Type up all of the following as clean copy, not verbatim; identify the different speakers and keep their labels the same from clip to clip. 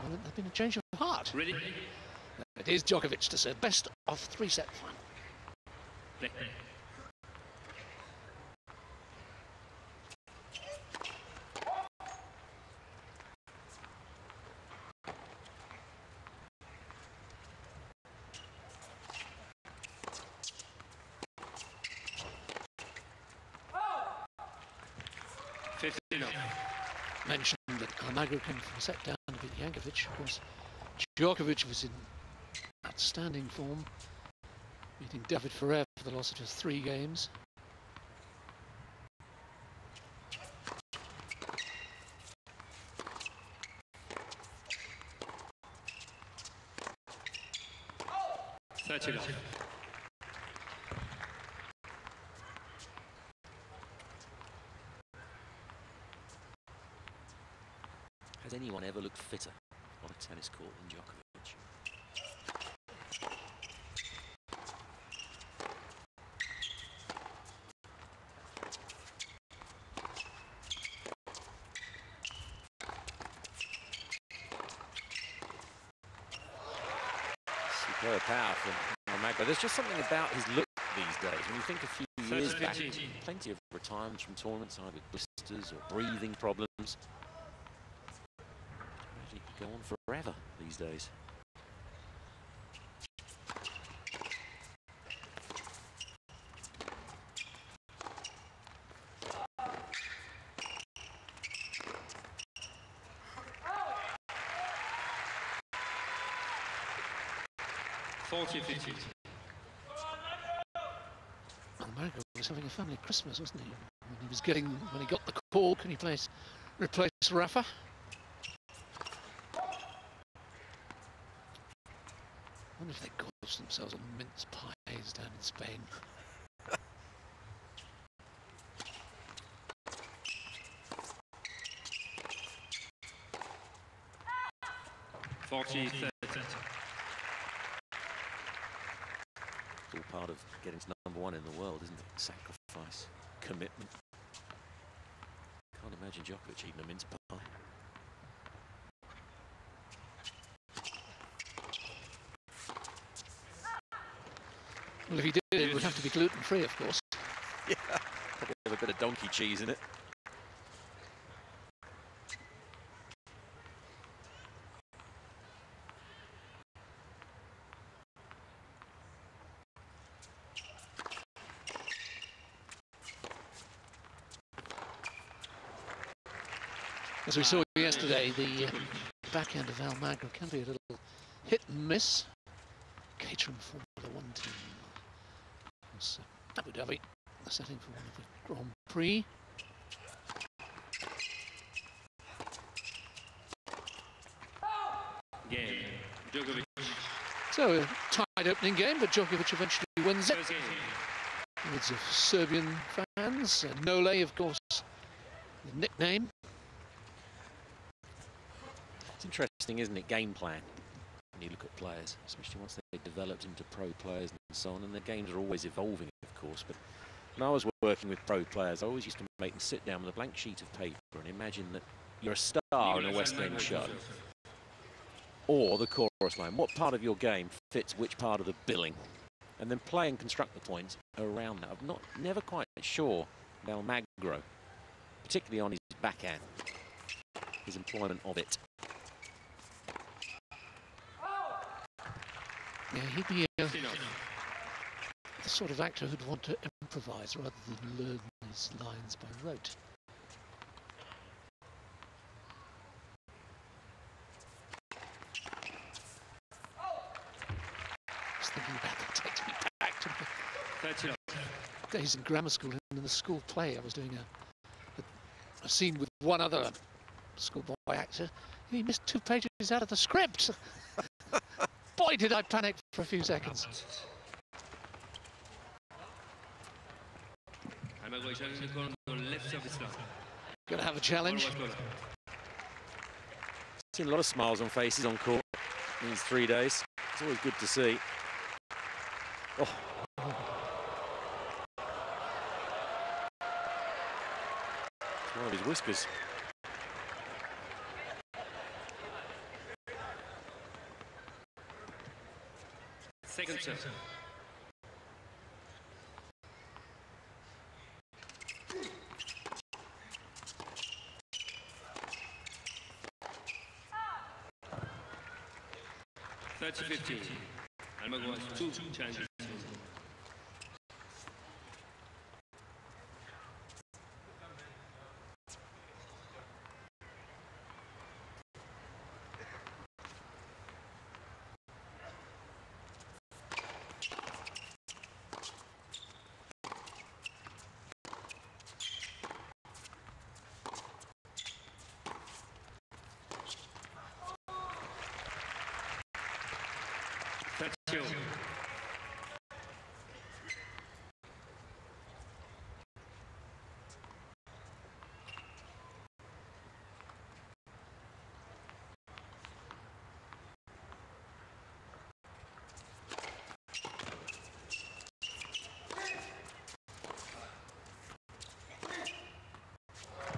Speaker 1: moment there's been a change of heart.
Speaker 2: Ready?
Speaker 1: It is Djokovic to serve. Best of 3-set final.
Speaker 2: Play.
Speaker 1: Mentioned that Almagro came from a set down to beat Jankovic. Of course, Djokovic was in outstanding form, beating David Ferrer for the loss of just 3 games.
Speaker 3: Has anyone ever looked fitter on a tennis court than Djokovic? Superb power from Almagro. There's just something about his look these days. When you think a few years back, plenty of retirements from tournaments, either blisters or breathing problems. He could go on forever these days.
Speaker 1: Almagro was having a family Christmas, wasn't he? When he got the call, can he replace Rafa? I wonder if they gorged themselves on mince pies down in Spain.
Speaker 3: It's all part of getting to #1 in the world, isn't it? Sacrifice, commitment. Can't imagine Djokovic eating a mince pie.
Speaker 1: Well, if he did, it would have to be gluten-free, of course.
Speaker 3: Yeah, probably have a bit of donkey cheese in it.
Speaker 1: As we saw yesterday, the backhand of Almagro can be a little hit and miss. Catering Formula 1 team. It's Abu Dhabi, the setting for one of the Grand Prix.
Speaker 2: Game. Djokovic.
Speaker 1: So a tied opening game, but Djokovic eventually wins it. Loads of Serbian fans. Nole, of course, the nickname.
Speaker 3: It's interesting, isn't it, game plan, when you look at players, especially once they've developed into pro players and so on, and their games are always evolving, of course, but when I was working with pro players, I always used to make them sit down with a blank sheet of paper and imagine that you're a star in a West End show, or the chorus line. What part of your game fits which part of the billing? And then play and construct the points around that. I'm never quite sure about Almagro, particularly on his backhand, his employment of it.
Speaker 1: Yeah, he'd be the sort of actor who'd want to improvise rather than learn his lines by rote. Just thinking about that takes me back to my days in grammar school. And in the school play, I was doing a scene with one other schoolboy actor. He missed 2 pages out of the script. Boy, did I panic for a few seconds. Gonna have a challenge.
Speaker 3: Seen a lot of smiles on faces on court in these 3 days. It's always good to see. Oh. It's one of his whiskers.
Speaker 2: Second serve. Thirty 15. Almagro has two chances.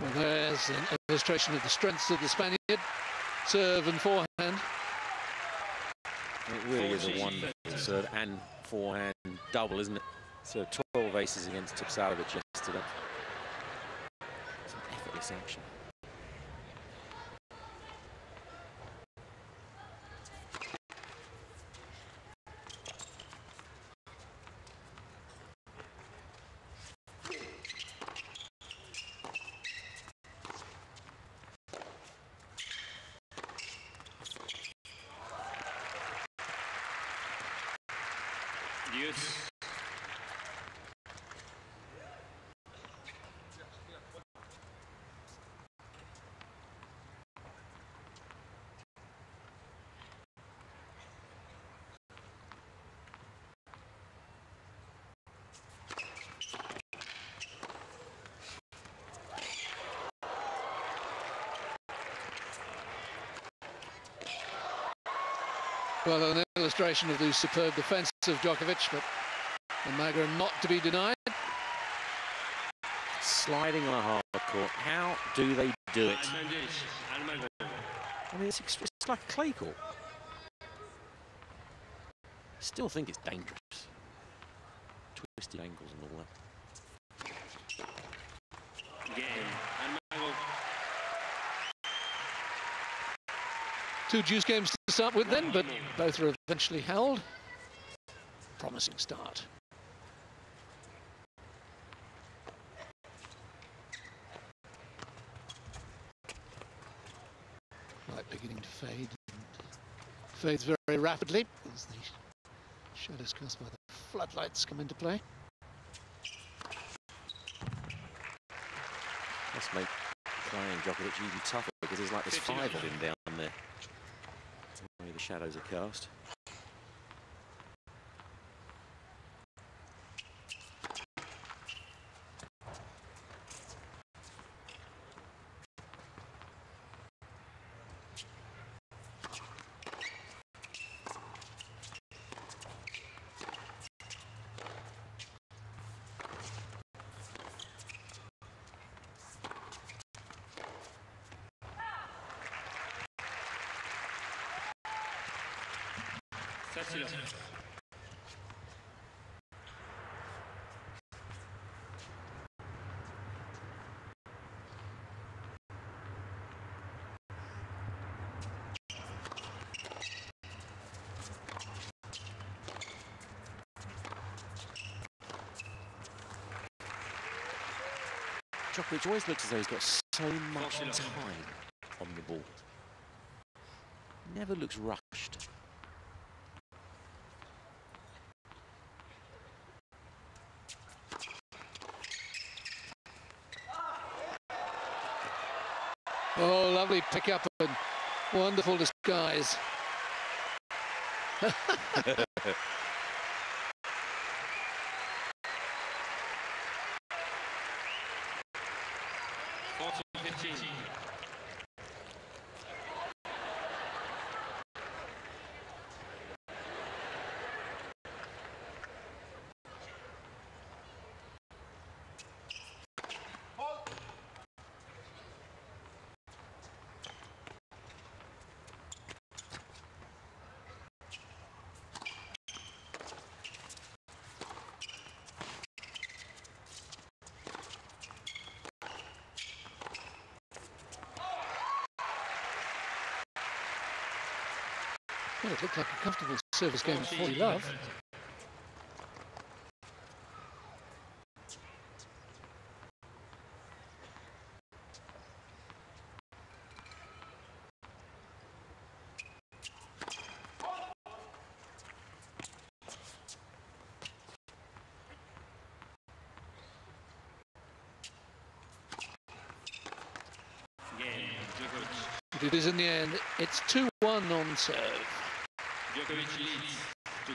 Speaker 1: Well, there's an illustration of the strengths of the Spaniard. Serve and forehand.
Speaker 3: It really is a wonderful serve and forehand double, isn't it? So 12 aces against Tipsarevic yesterday. It's an effortless action.
Speaker 2: Yes.
Speaker 1: Well, an illustration of the superb defence of Djokovic, but Almagro not to be denied.
Speaker 3: Sliding on a hard court. How do they do it? I mean, it's like a clay court. Still think it's dangerous. Twisted ankles and all that.
Speaker 2: Game.
Speaker 1: Two juice games to start with then, but both are eventually held. Promising start. Light beginning to fade. Fades very rapidly as the shadows cast by the floodlights come into play.
Speaker 3: Must make playing Djokovic even tougher because there's like this 5 of him down there. The way the shadows are cast. Djokovic always looks as though he's got so much time on the ball. Never looks rushed.
Speaker 1: Oh, lovely pick up and wonderful disguise. Well, it looked like a comfortable service game for Love. It is in the end. It's 2-1 on serve.
Speaker 2: Djokovic leads 2-0.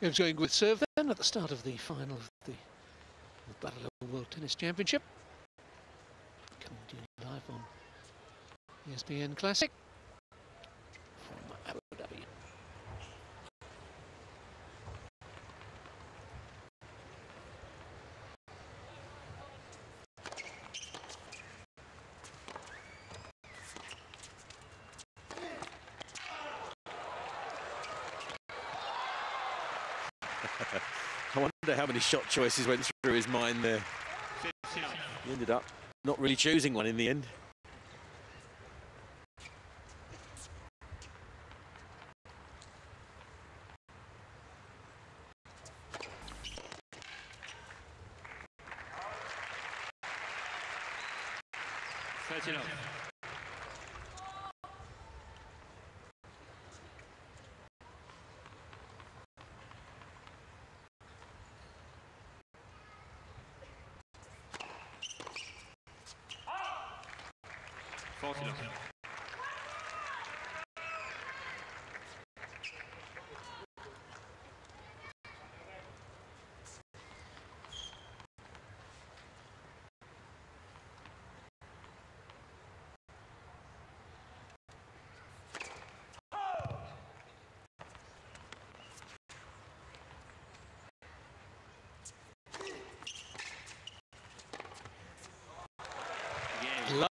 Speaker 1: Game's going with serve then at the start of the final of the Mubadala World Tennis Championship. Coming to you live on ESPN Classic from Abu Dhabi.
Speaker 3: I wonder how many shot choices went through his mind there. He ended up not really choosing one in the end.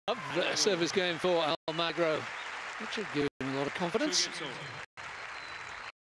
Speaker 1: Love the service game for Almagro. That should give him a lot of confidence.